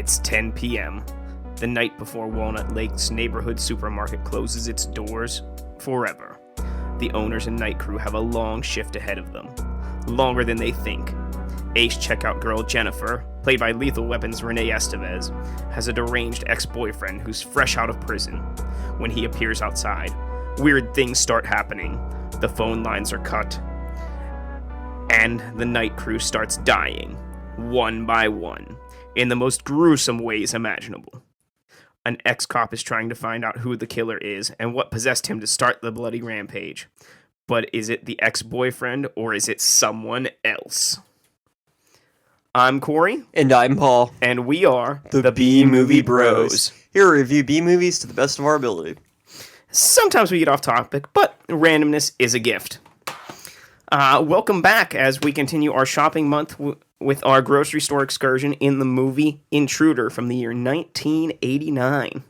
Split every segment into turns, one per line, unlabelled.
It's 10 p.m., the night before Walnut Lake's neighborhood supermarket closes its doors forever. The owners and night crew have a long shift ahead of them, longer than they think. Ace checkout girl Jennifer, played by Lethal Weapon's Renee Estevez, has a deranged ex-boyfriend who's fresh out of prison. When he appears outside, weird things start happening. The phone lines are cut, and the night crew starts dying, one by one, in the most gruesome ways imaginable. An ex-cop is trying to find out who the killer is and what possessed him to start the bloody rampage. But is it the ex-boyfriend, or is it someone else? I'm Corey.
And I'm Paul.
And we are
the B-Movie Bros. Here we review B-movies to the best of our ability.
Sometimes we get off topic, but randomness is a gift. Welcome back as we continue our shopping month with our grocery store excursion in the movie Intruder from the year 1989.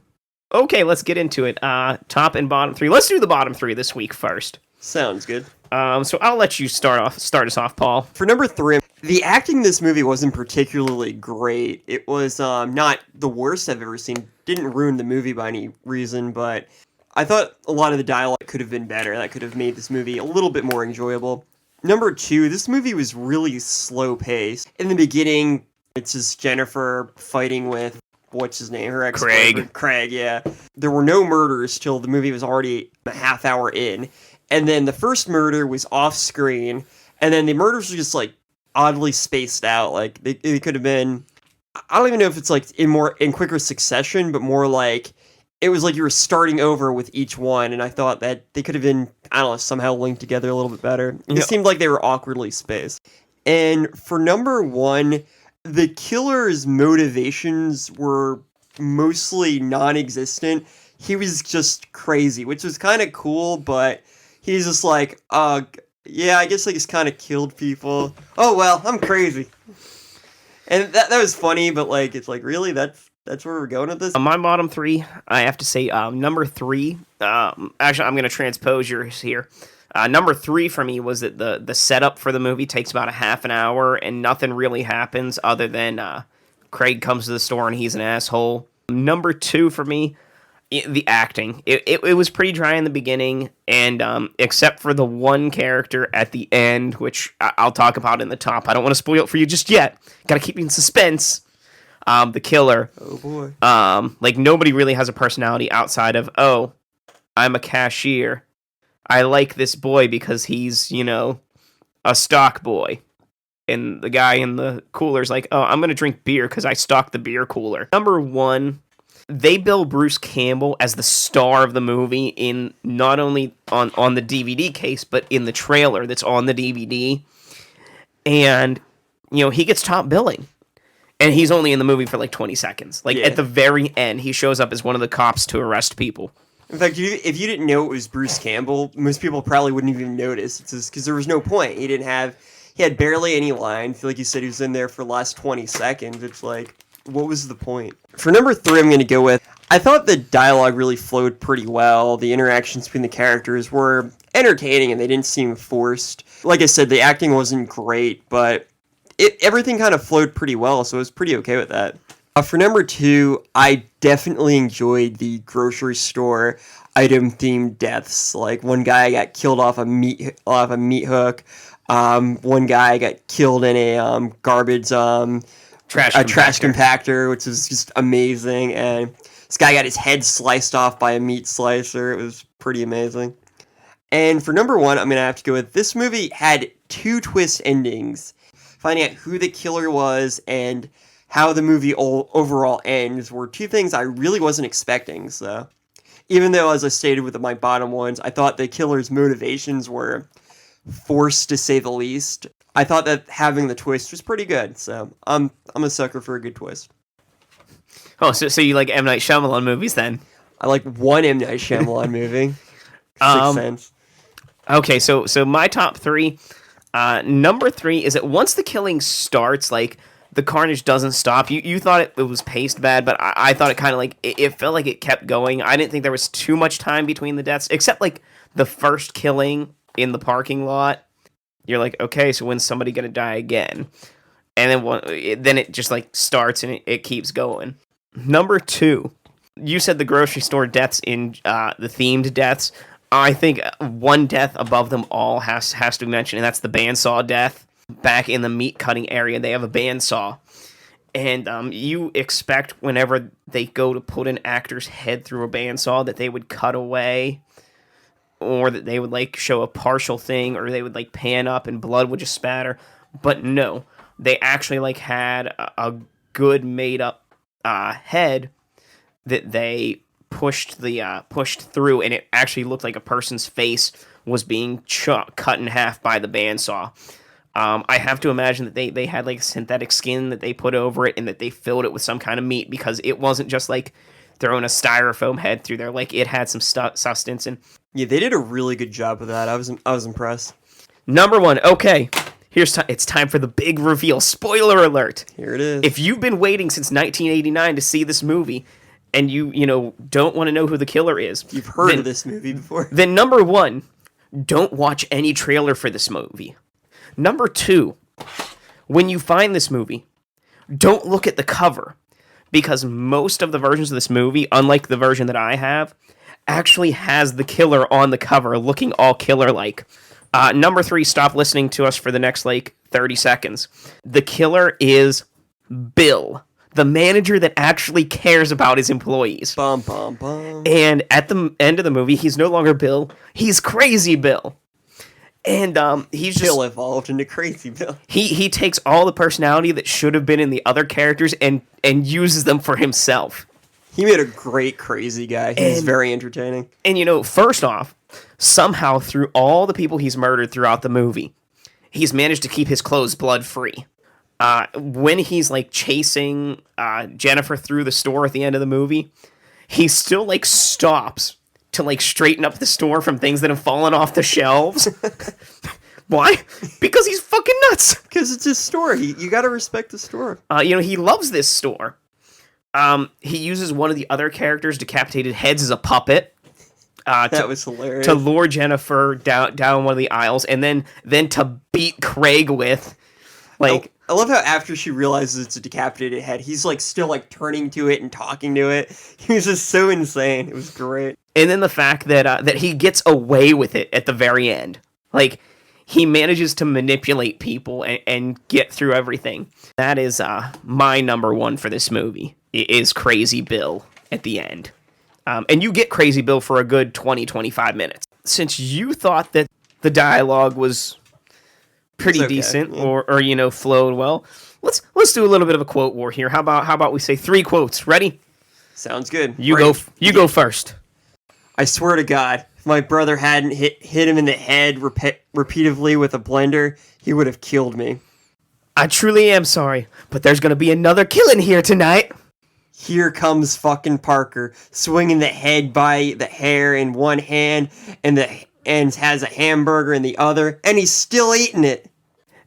Okay, let's get into it. Top and bottom three. Let's do the bottom three this week first.
Sounds good.
So I'll let you start us off, Paul.
For number three, the acting in this movie wasn't particularly great. It was not the worst I've ever seen. Didn't ruin the movie by any reason, but I thought a lot of the dialogue could have been better. That could have made this movie a little bit more enjoyable. Number two, this movie was really slow-paced. In the beginning, it's just Jennifer fighting with, what's his name? Her ex-boyfriend. Craig, yeah. There were no murders till the movie was already a half hour in. And then the first murder was off-screen. And then the murders were just, oddly spaced out. It could have been, I don't even know if it's, in quicker succession, but more it was like you were starting over with each one, and I thought that they could have been, somehow linked together a little bit better. It seemed like they were awkwardly spaced. And for number one, the killer's motivations were mostly non-existent. He was just crazy, which was kind of cool, but he's just yeah, I guess I just kind of killed people. Oh, well, I'm crazy. And that was funny, but really, that's where we're going with this?
My bottom three, I have to say, number three, actually, I'm going to transpose yours here. Number three for me was that the setup for the movie takes about a half an hour, and nothing really happens other than Craig comes to the store and he's an asshole. Number two for me, the acting. It was pretty dry in the beginning, and except for the one character at the end, which I'll talk about in the top. I don't want to spoil it for you just yet. Got to keep you in suspense. The killer.
Oh boy.
Nobody really has a personality outside of, oh, I'm a cashier. I like this boy because he's, a stock boy. And the guy in the cooler's like, oh, I'm going to drink beer because I stocked the beer cooler. Number one, they bill Bruce Campbell as the star of the movie in not only on the DVD case, but in the trailer that's on the DVD. And, he gets top billing. And he's only in the movie for 20 seconds. At the very end, he shows up as one of the cops to arrest people.
In fact, if you didn't know it was Bruce Campbell, most people probably wouldn't even notice. It's just because there was no point. He had barely any lines. Like you said, he was in there for the last 20 seconds. It's what was the point? For number three, I'm going to go with, I thought the dialogue really flowed pretty well. The interactions between the characters were entertaining and they didn't seem forced. Like I said, the acting wasn't great, but everything kind of flowed pretty well, so I was pretty okay with that. For number two, I definitely enjoyed the grocery store item-themed deaths. One guy got killed off a meat hook. One guy got killed in a garbage trash compactor, which is just amazing. And this guy got his head sliced off by a meat slicer. It was pretty amazing. And for number one, I'm gonna have to go with, this movie had two twist endings. Finding out who the killer was and how the movie overall ends were two things I really wasn't expecting. So, even though, as I stated with my bottom ones, I thought the killer's motivations were forced to say the least, I thought that having the twist was pretty good. So, I'm a sucker for a good twist.
Oh, so you like M. Night Shyamalan movies then?
I like one M. Night Shyamalan movie. Sixth Sense.
Okay, so my top three. Number three is that once the killing starts, the carnage doesn't stop. You thought it was paced bad, but I thought it kind of it felt like it kept going. I didn't think there was too much time between the deaths, except the first killing in the parking lot. You're like, okay, so when's somebody gonna die again? and then it just like starts and it keeps going. Number 2, you said the grocery store deaths in the themed deaths. I think one death above them all has to be mentioned, and that's the bandsaw death. Back in the meat cutting area, they have a bandsaw. And you expect whenever they go to put an actor's head through a bandsaw that they would cut away, or that they would like show a partial thing, or they would like pan up and blood would just spatter. But no, they actually like had a good made up head that they pushed through, and it actually looked like a person's face was being cut in half by the bandsaw. I have to imagine that they had like synthetic skin that they put over it, and that they filled it with some kind of meat, because it wasn't just like throwing a styrofoam head through there. Like, it had some substance. And
yeah, they did a really good job with that. I was impressed.
Number 1, okay. It's time for the big reveal. Spoiler alert.
Here it is.
If you've been waiting since 1989 to see this movie, and you don't want to know who the killer is,
you've heard of this movie before.
Then number 1, don't watch any trailer for this movie. Number 2, when you find this movie, don't look at the cover, because most of the versions of this movie, unlike the version that I have, actually has the killer on the cover, looking all killer-like. Number 3, stop listening to us for the next, 30 seconds. The killer is Bill, the manager that actually cares about his employees.
Bum, bum, bum.
And at the end of the movie, he's no longer Bill, he's Crazy Bill. And he's just...
Bill evolved into Crazy Bill.
He takes all the personality that should have been in the other characters and uses them for himself.
He made a great crazy guy. He's very entertaining.
And, first off, somehow through all the people he's murdered throughout the movie, he's managed to keep his clothes blood-free. When he's, chasing Jennifer through the store at the end of the movie, he still, stops to, straighten up the store from things that have fallen off the shelves. Why? Because he's fucking nuts.
Because it's his store. You gotta respect the store.
He loves this store. He uses one of the other characters' decapitated heads as a puppet.
That was hilarious.
To lure Jennifer down one of the aisles, and then to beat Craig with,
I love how after she realizes it's a decapitated head, he's still turning to it and talking to it. He was just so insane. It was great.
And then the fact that he gets away with it at the very end. He manages to manipulate people and get through everything. That is my number 1 for this movie. It is Crazy Bill at the end. And you get Crazy Bill for a good 20-25 minutes. Since you thought that the dialogue was pretty decent, yeah, or flowed well, let's do a little bit of a quote war here. How about we say 3 quotes? Ready?
Sounds good.
You go first.
I swear to God, if my brother hadn't hit him in the head repeatedly with a blender, he would have killed me.
I truly am sorry, but there's gonna be another killing here tonight.
Here comes fucking Parker, swinging the head by the hair in one hand, and has a hamburger in the other, and he's still eating it.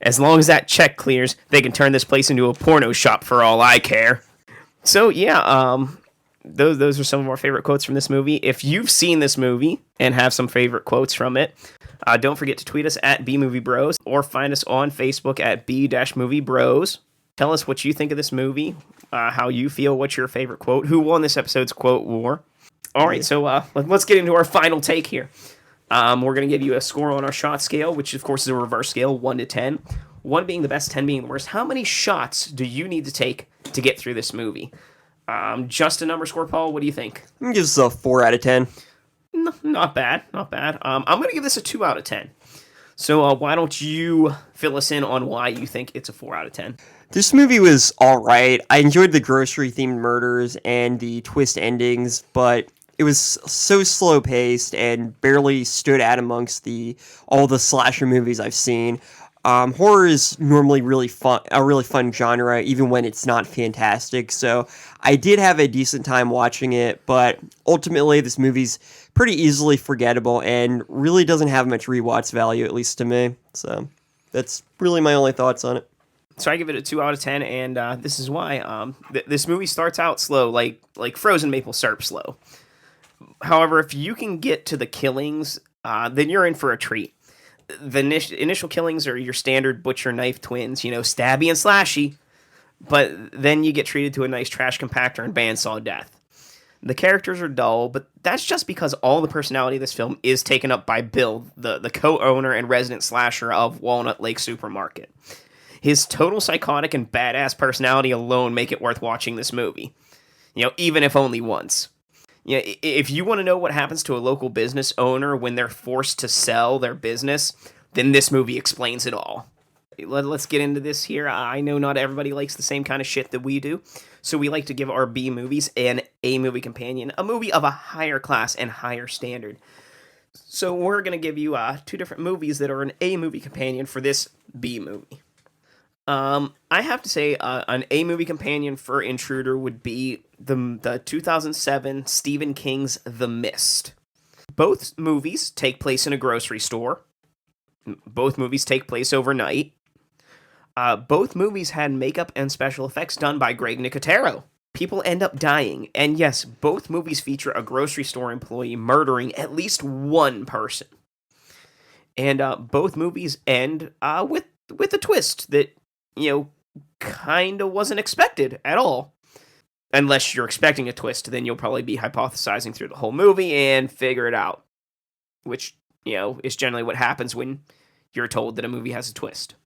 As long as that check clears, they can turn this place into a porno shop for all I care. So yeah, those are some of our favorite quotes from this movie. If you've seen this movie and have some favorite quotes from it, don't forget to tweet us at BMovieBros, or find us on Facebook at B-MovieBros. Tell us what you think of this movie, how you feel, what's your favorite quote, who won this episode's quote war. All right, so let's get into our final take here. We're going to give you a score on our shot scale, which of course is a reverse scale, 1 to 10. 1 being the best, 10 being the worst. How many shots do you need to take to get through this movie? Just a number score, Paul. What do you think?
I'm going to give this a 4 out of 10.
No, not bad. I'm going to give this a 2 out of 10. So why don't you fill us in on why you think it's a 4 out of 10?
This movie was alright. I enjoyed the grocery-themed murders and the twist endings, but it was so slow-paced and barely stood out amongst all the slasher movies I've seen. Horror is normally a really fun genre, even when it's not fantastic, so I did have a decent time watching it, but ultimately this movie's pretty easily forgettable and really doesn't have much rewatch value, at least to me, so that's really my only thoughts on it.
So I give it a 2 out of 10, and this is why. This movie starts out slow, like frozen maple syrup slow. However, if you can get to the killings, then you're in for a treat. The initial killings are your standard butcher knife twins, stabby and slashy, but then you get treated to a nice trash compactor and bandsaw death. The characters are dull, but that's just because all the personality of this film is taken up by Bill, the co-owner and resident slasher of Walnut Lake Supermarket. His total psychotic and badass personality alone make it worth watching this movie. Even if only once. If you want to know what happens to a local business owner when they're forced to sell their business, then this movie explains it all. Let's get into this here. I know not everybody likes the same kind of shit that we do, so we like to give our B movies an A movie companion, a movie of a higher class and higher standard. So we're going to give you two different movies that are an A movie companion for this B movie. I have to say an A movie companion for Intruder would be the 2007 Stephen King's The Mist. Both movies take place in a grocery store. Both movies take place overnight. Both movies had makeup and special effects done by Greg Nicotero. People end up dying, and yes, both movies feature a grocery store employee murdering at least one person. And both movies end with a twist that, kind of wasn't expected at all. Unless you're expecting a twist, then you'll probably be hypothesizing through the whole movie and figure it out. Which, is generally what happens when you're told that a movie has a twist.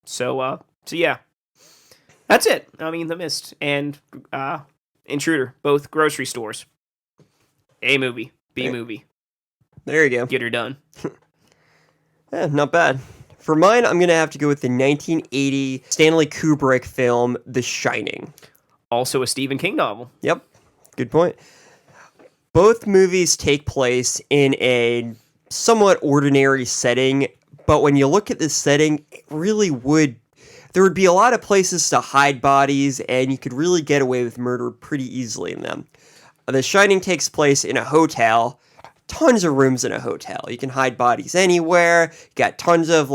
So yeah. That's it. I mean, The Mist and Intruder, both grocery stores. A movie, B movie.
There you go.
Get her done.
Yeah, not bad. For mine, I'm going to have to go with the 1980 Stanley Kubrick film, The Shining.
Also a Stephen King novel.
Yep. Good point. Both movies take place in a somewhat ordinary setting, but when you look at this setting, it really there would be a lot of places to hide bodies, and you could really get away with murder pretty easily in them. The Shining takes place in a hotel. Tons of rooms in a hotel. You can hide bodies anywhere. You got tons of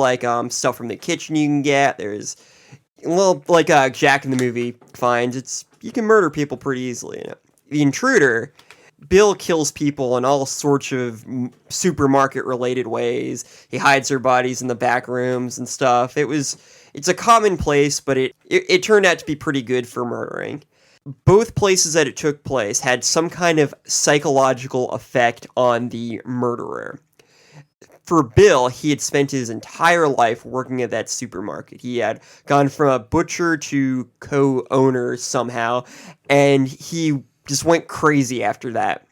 stuff from the kitchen you can get. There's Jack in the movie finds, you can murder people pretty easily in it. The Intruder, Bill kills people in all sorts of supermarket related ways. He hides their bodies in the back rooms and stuff. It's a common place, but it turned out to be pretty good for murdering. Both places that it took place had some kind of psychological effect on the murderer. For Bill, he had spent his entire life working at that supermarket. He had gone from a butcher to co-owner somehow, and he just went crazy after that.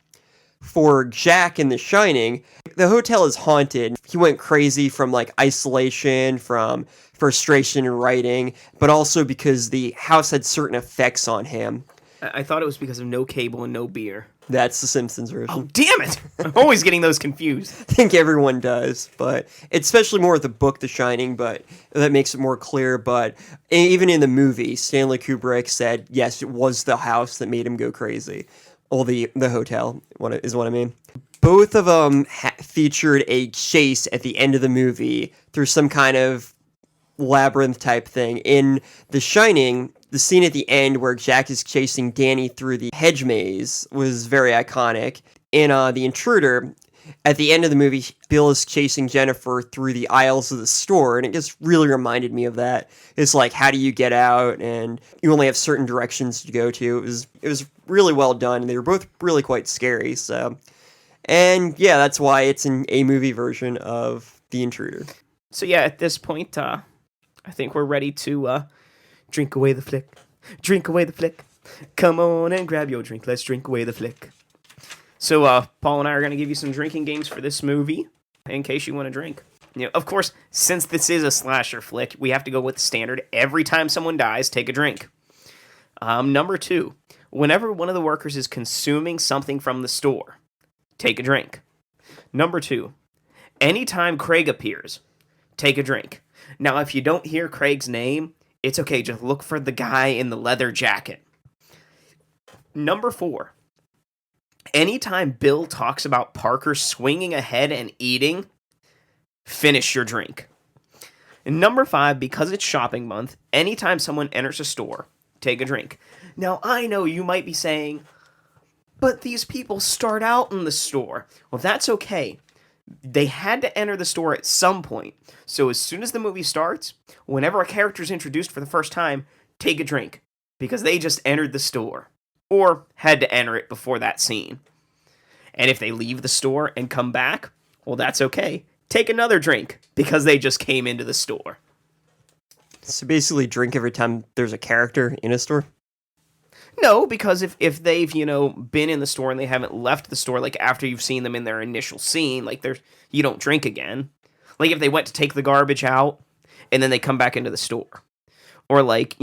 For Jack in The Shining, the hotel is haunted. He went crazy from isolation, from frustration in writing, but also because the house had certain effects on him.
I thought it was because of no cable and no beer.
That's the Simpsons version.
Oh, damn it! I'm always getting those confused.
I think everyone does, but it's especially more with the book The Shining, but that makes it more clear. But even in the movie, Stanley Kubrick said, yes, it was the house that made him go crazy. Or the hotel, is what I mean. Both of them featured a chase at the end of the movie through some kind of labyrinth type thing. In The Shining, the scene at the end where Jack is chasing Danny through the hedge maze was very iconic. In The Intruder, at the end of the movie, Bill is chasing Jennifer through the aisles of the store, and it just really reminded me of that. It's how do you get out, and you only have certain directions to go to. It was really well done, and they were both really quite scary, so. And yeah, that's why it's an A-movie version of The Intruder.
So yeah, at this point, I think we're ready to drink away the flick. Drink away the flick. Come on and grab your drink. Let's drink away the flick. So Paul and I are going to give you some drinking games for this movie in case you want to drink. Of course, since this is a slasher flick, we have to go with the standard. Every time someone dies, take a drink. Number 2, whenever one of the workers is consuming something from the store, take a drink. Number 2, anytime Craig appears, take a drink. Now, if you don't hear Craig's name, it's okay. Just look for the guy in the leather jacket. Number 4, anytime Bill talks about Parker swinging ahead and eating, finish your drink. And number 5, because it's shopping month, anytime someone enters a store, take a drink. Now, I know you might be saying, but these people start out in the store. Well, that's okay, They had to enter the store at some point. So as soon as the movie starts, whenever a character is introduced for the first time, take a drink because they just entered the store or had to enter it before that scene. And if they leave the store and come back, well, that's okay. Take another drink because they just came into the store.
So basically, drink every time there's a character in a store?
No, because if they've, been in the store and they haven't left the store, like after you've seen them in their initial scene, like you don't drink again. Like if they went to take the garbage out and then they come back into the store. Or like,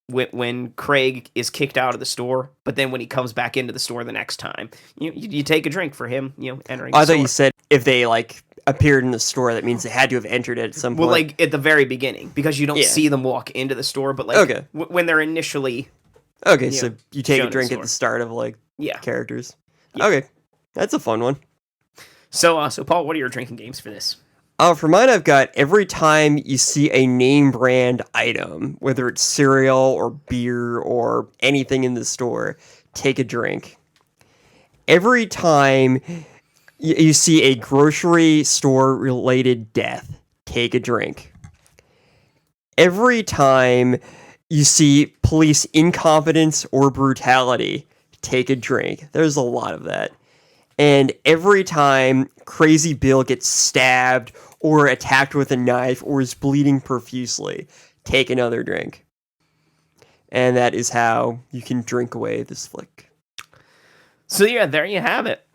when Craig is kicked out of the store, but then when he comes back into the store the next time, you take a drink for him, entering the store.
I thought you said if they, appeared in the store, that means they had to have entered it at some point.
Well, at the very beginning, because you don't see them walk into the store, but
okay.
When they're initially...
Okay, so you take a drink at the start of, characters.
Yeah.
Okay, that's a fun one.
So Paul, what are your drinking games for this?
For mine, I've got every time you see a name brand item, whether it's cereal or beer or anything in the store, take a drink. Every time you see a grocery store related death, take a drink. Every time you see police incompetence or brutality, take a drink. There's a lot of that. And every time Crazy Bill gets stabbed or attacked with a knife or is bleeding profusely, take another drink. And that is how you can drink away this flick.
So yeah, there you have it.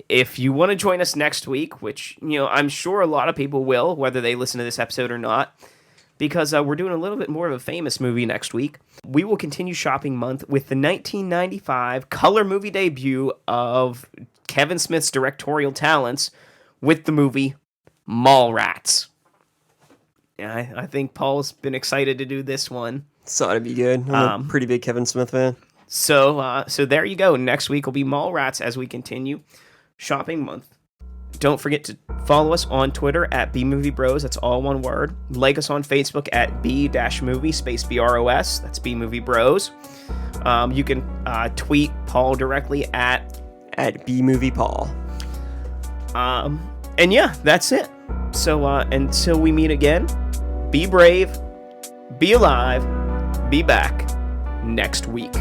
If you want to join us next week, which, I'm sure a lot of people will, whether they listen to this episode or not, because we're doing a little bit more of a famous movie next week. We will continue Shopping Month with the 1995 color movie debut of Kevin Smith's directorial talents with the movie Mallrats. Yeah, I think Paul's been excited to do this one.
So it'd be good. I'm a pretty big Kevin Smith fan.
So there you go. Next week will be Mallrats as we continue Shopping Month. Don't forget to follow us on Twitter at BMovieBros. That's all one word. Like us on Facebook at B-movie space BROS. That's BMovieBros. You can tweet Paul directly at
BMoviePaul.
And yeah, that's it. So until we meet again, be brave, be alive, be back next week.